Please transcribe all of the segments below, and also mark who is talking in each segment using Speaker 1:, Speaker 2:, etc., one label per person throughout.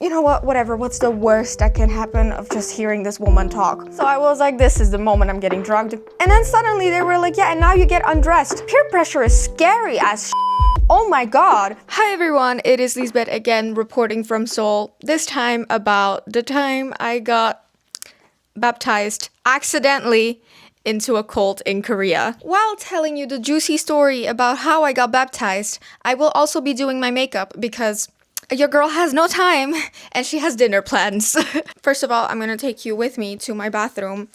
Speaker 1: you know what, whatever, what's the worst that can happen of just hearing this woman talk? So I was like, this is the moment I'm getting drugged. And then suddenly they were like, yeah, and now you get undressed. Peer pressure is scary as oh my god. Hi everyone, it is Lisbeth again reporting from Seoul. This time about the time I got baptized accidentally into a cult in Korea. While telling you the juicy story about how I got baptized, I will also be doing my makeup because your girl has no time and she has dinner plans. First of all, I'm gonna take you with me to my bathroom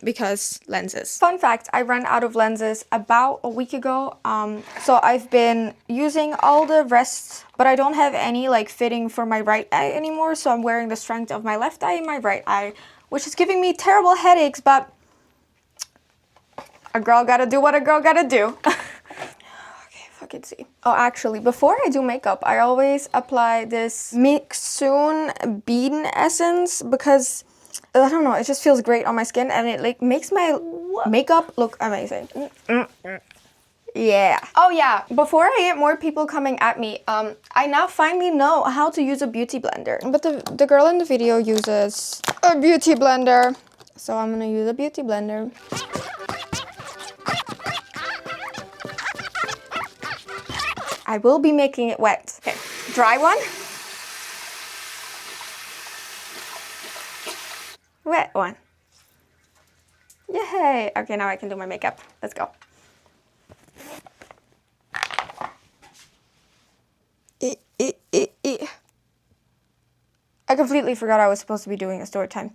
Speaker 1: because lenses. Fun fact, I ran out of lenses about a week ago. So I've been using all the rest, but I don't have any like fitting for my right eye anymore. So I'm wearing the strength of my left eye and my right eye, which is giving me terrible headaches, but a girl gotta do what a girl gotta do. Okay, fucking see. Oh, actually, before I do makeup, I always apply this Mixun Bean Essence because, I don't know, it just feels great on my skin and it like makes my makeup look amazing. Yeah. Oh yeah, before I get more people coming at me, I now finally know how to use a beauty blender. But the girl in the video uses a beauty blender, so I'm gonna use a beauty blender. I will be making it wet. Okay, dry one. Wet one. Yay! Okay, now I can do my makeup. Let's go. I completely forgot I was supposed to be doing a story time.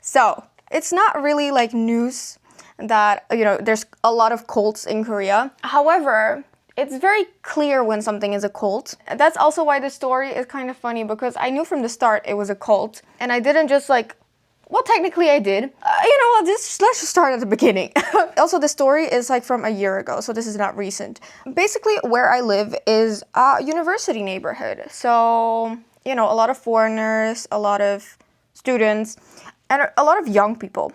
Speaker 1: So, it's not really like news that, you know, there's a lot of cults in Korea. However, it's very clear when something is a cult. That's also why the story is kind of funny, because I knew from the start it was a cult. And I didn't just like, well, technically I did. You know what, let's just start at the beginning. Also, the story is like from a year ago, so this is not recent. Basically, where I live is a university neighborhood. So, you know, a lot of foreigners, a lot of students, and a lot of young people.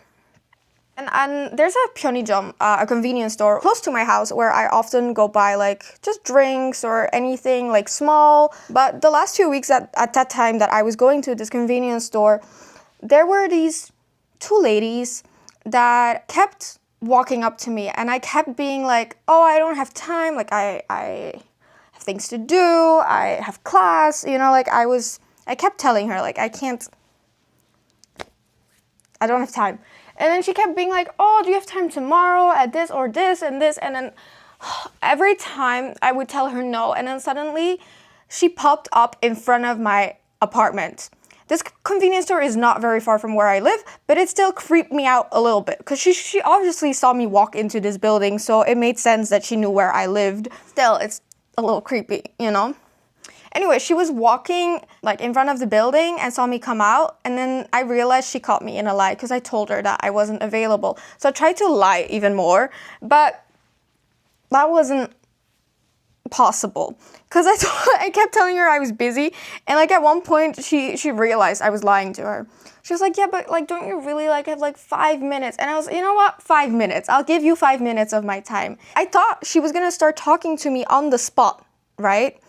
Speaker 1: And there's a 편의점, a convenience store close to my house where I often go buy like just drinks or anything like small. But the last 2 weeks at that time that I was going to this convenience store, there were these two ladies that kept walking up to me and I kept being like, oh, I don't have time. Like I have things to do. I have class, you know, like I kept telling her like, I don't have time. And then she kept being like, oh, do you have time tomorrow at this or this and this? And then every time I would tell her no. And then suddenly she popped up in front of my apartment. This convenience store is not very far from where I live, but it still creeped me out a little bit because she obviously saw me walk into this building. So it made sense that she knew where I lived. Still, it's a little creepy, you know? Anyway, she was walking like in front of the building and saw me come out, and then I realized she caught me in a lie because I told her that I wasn't available. So I tried to lie even more, but that wasn't possible because I kept telling her I was busy, and like at one point she realized I was lying to her. She was like, yeah, but like don't you really like have like 5 minutes? And I was, you know what, 5 minutes, I'll give you 5 minutes of my time. I thought she was gonna start talking to me on the spot, right?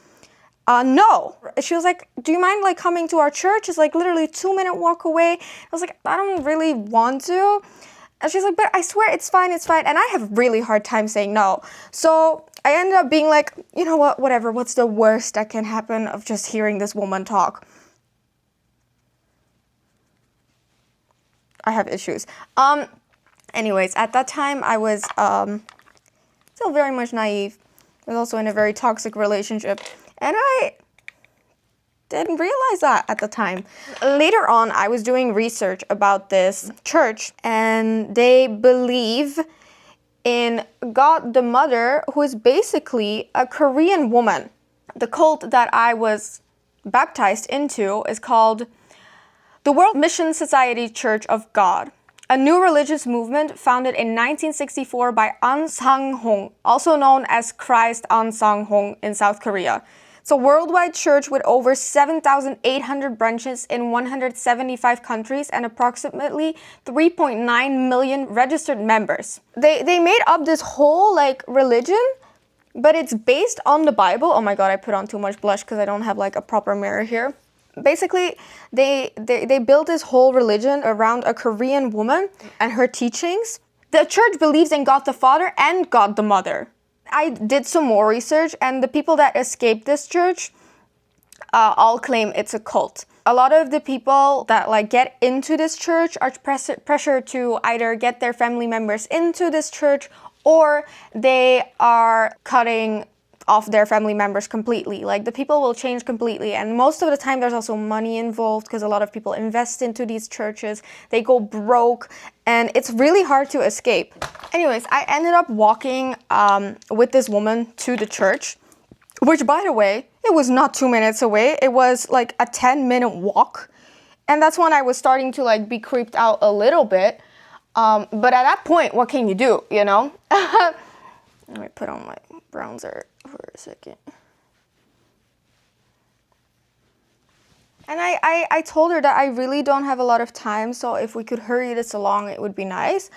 Speaker 1: No. She was like, do you mind like coming to our church? It's like literally 2-minute walk away. I was like, I don't really want to. And she's like, but I swear it's fine. And I have really hard time saying no. So I ended up being like, you know what, whatever. What's the worst that can happen of just hearing this woman talk? I have issues. Anyways, at that time I was still very much naive. I was also in a very toxic relationship. And I didn't realize that at the time. Later on, I was doing research about this church, and they believe in God the Mother, who is basically a Korean woman. The cult that I was baptized into is called the World Mission Society Church of God, a new religious movement founded in 1964 by An Sang-hong, also known as Christ An Sang-hong in South Korea. It's a worldwide church with over 7,800 branches in 175 countries and approximately 3.9 million registered members. They made up this whole like religion, but it's based on the Bible. Oh my god, I put on too much blush because I don't have like a proper mirror here. Basically, they built this whole religion around a Korean woman and her teachings. The church believes in God the Father and God the Mother. I did some more research, and the people that escaped this church all claim it's a cult. A lot of the people that like get into this church are pressured to either get their family members into this church, or they are cutting off their family members completely. Like, the people will change completely, and most of the time there's also money involved because a lot of people invest into these churches. They go broke, and it's really hard to escape. Anyways, I ended up walking with this woman to the church, which, by the way, it was not 2 minutes away. It was like a 10-minute walk, and that's when I was starting to like be creeped out a little bit. But at that point, what can you do, you know? Let me put on my bronzer for a second. And I told her that I really don't have a lot of time, so if we could hurry this along, it would be nice.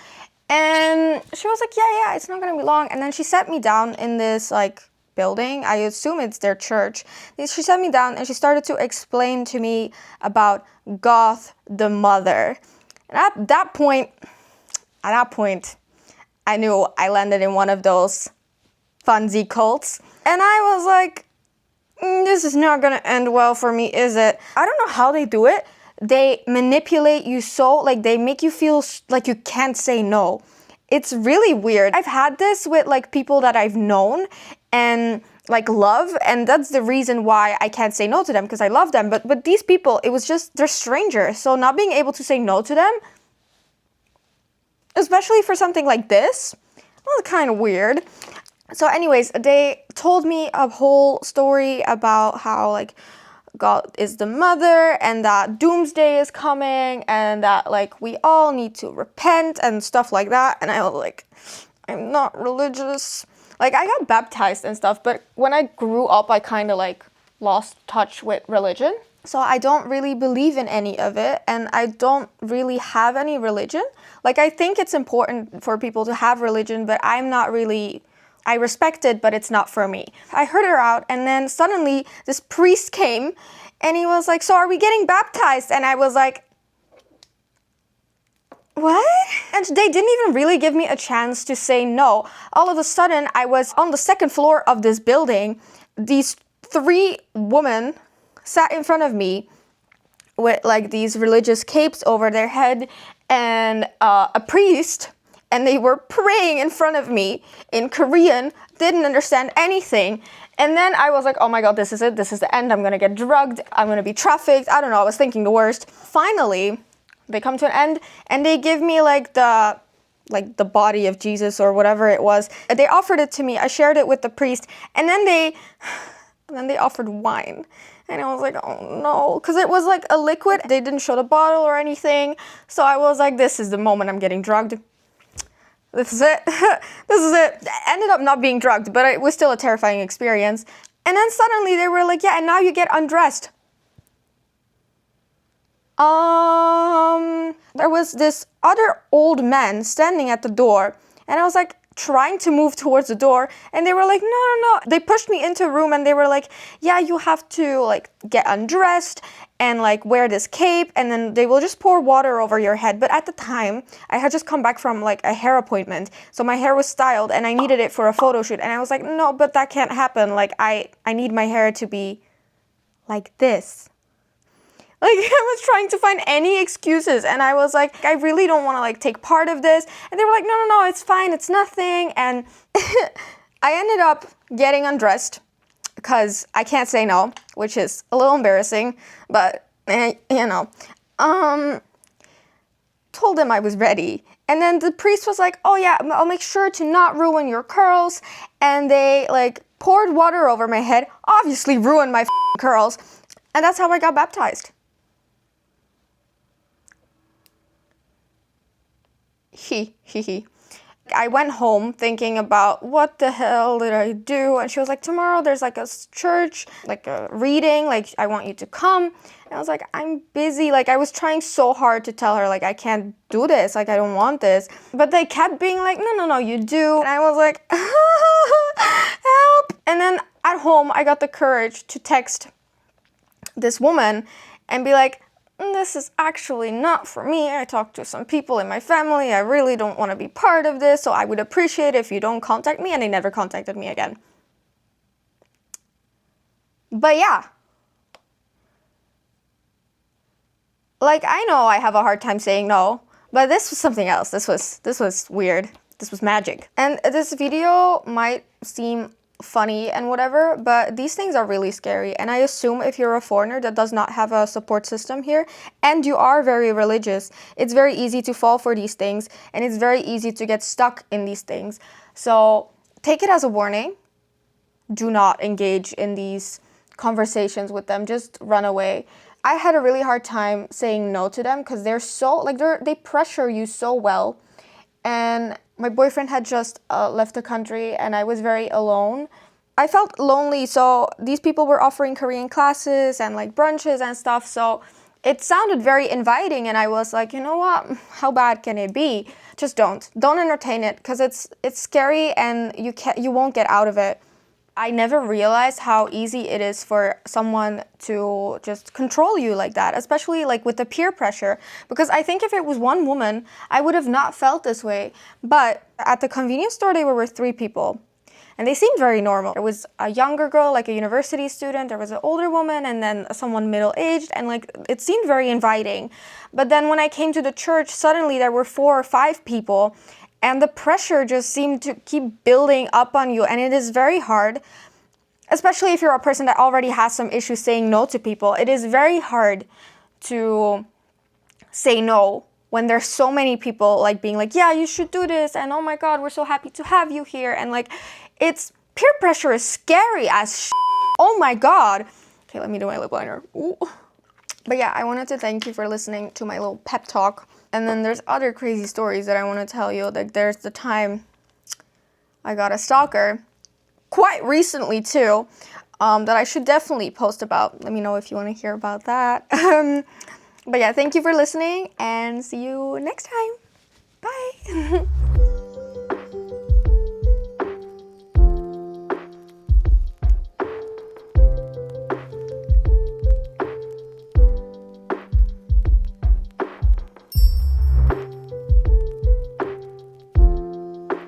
Speaker 1: And she was like, yeah, it's not gonna be long. And then she sat me down in this like building. I assume it's their church. She sat me down and she started to explain to me about God the Mother. And at that point, I knew I landed in one of those funsy cults. And I was like, this is not gonna end well for me, is it? I don't know how they do it. They manipulate you so, like, they make you feel like you can't say no. It's really weird. I've had this with like people that I've known and like love, and that's the reason why I can't say no to them, because I love them. But these people, it was just, they're strangers. So not being able to say no to them, especially for something like this, was kind of weird. So anyways, they told me a whole story about how like God is the mother and that doomsday is coming and that like we all need to repent and stuff like that. And I was like, I'm not religious. Like, I got baptized and stuff, but when I grew up, I kind of like lost touch with religion. So I don't really believe in any of it, and I don't really have any religion. Like, I think it's important for people to have religion, but I'm not really, I respect it, but it's not for me. I heard her out, and then suddenly this priest came, and he was like, so are we getting baptized? And I was like, what? And they didn't even really give me a chance to say no. All of a sudden, I was on the second floor of this building. These 3 women sat in front of me with like these religious capes over their head and a priest, and they were praying in front of me in Korean, didn't understand anything. And then I was like, oh my God, this is it. This is the end. I'm gonna get drugged. I'm gonna be trafficked. I don't know. I was thinking the worst. Finally, they come to an end and they give me like the body of Jesus or whatever it was. They offered it to me. I shared it with the priest, and then they offered wine. And I was like, oh no, because it was like a liquid. They didn't show the bottle or anything. So I was like, this is the moment I'm getting drugged. This is it. This is it. I ended up not being drugged, but it was still a terrifying experience. And then suddenly they were like, yeah, and now you get undressed. There was this other old man standing at the door, and I was like trying to move towards the door, and they were like, no. They pushed me into a room, and they were like, yeah, you have to like get undressed and like wear this cape, and then they will just pour water over your head. But at the time, I had just come back from like a hair appointment, so my hair was styled and I needed it for a photo shoot, and I was like, no, but that can't happen. Like, I need my hair to be like this. Like, I was trying to find any excuses, and I was like, I really don't want to like take part of this. And they were like, no, it's fine, it's nothing. And I ended up getting undressed because I can't say no, which is a little embarrassing, but you know, told them I was ready. And then the priest was like, oh yeah, I'll make sure to not ruin your curls. And they like poured water over my head, obviously ruined my curls. And that's how I got baptized. I went home thinking about what the hell did I do, and she was like, tomorrow there's like a church, like a reading, like I want you to come. And I was like, I'm busy. Like, I was trying so hard to tell her like I can't do this, like I don't want this, but they kept being like, no, you do. And I was like, help. And then at home I got the courage to text this woman and be like, this is actually not for me. I talked to some people in my family. I really don't want to be part of this, so I would appreciate it if you don't contact me. And they never contacted me again. But yeah. Like, I know I have a hard time saying no, but this was something else. This was weird. This was magic. And this video might seem funny and whatever, but these things are really scary. And I assume if you're a foreigner that does not have a support system here and you are very religious, it's very easy to fall for these things and it's very easy to get stuck in these things. So take it as a warning. Do not engage in these conversations with them. Just run away. I had a really hard time saying no to them because they're so, like, they pressure you so well. And my boyfriend had just left the country and I was very alone. I felt lonely, so these people were offering Korean classes and like brunches and stuff, so it sounded very inviting and I was like, you know what, how bad can it be? Just don't entertain it because it's scary and you won't get out of it. I never realized how easy it is for someone to just control you like that, especially like with the peer pressure. Because I think if it was one woman, I would have not felt this way. But at the convenience store, there were 3 people. And they seemed very normal. There was a younger girl, like a university student. There was an older woman and then someone middle-aged. And like it seemed very inviting. But then when I came to the church, suddenly there were 4 or 5 people. And the pressure just seemed to keep building up on you. And it is very hard, especially if you're a person that already has some issues saying no to people. It is very hard to say no when there's so many people like being like, yeah, you should do this. And oh my God, we're so happy to have you here. And like, peer pressure is scary as oh my God. Okay, let me do my lip liner. Ooh. But yeah, I wanted to thank you for listening to my little pep talk. And then there's other crazy stories that I want to tell you. Like there's the time I got a stalker, quite recently too, that I should definitely post about. Let me know if you want to hear about that. But yeah, thank you for listening and see you next time. Bye.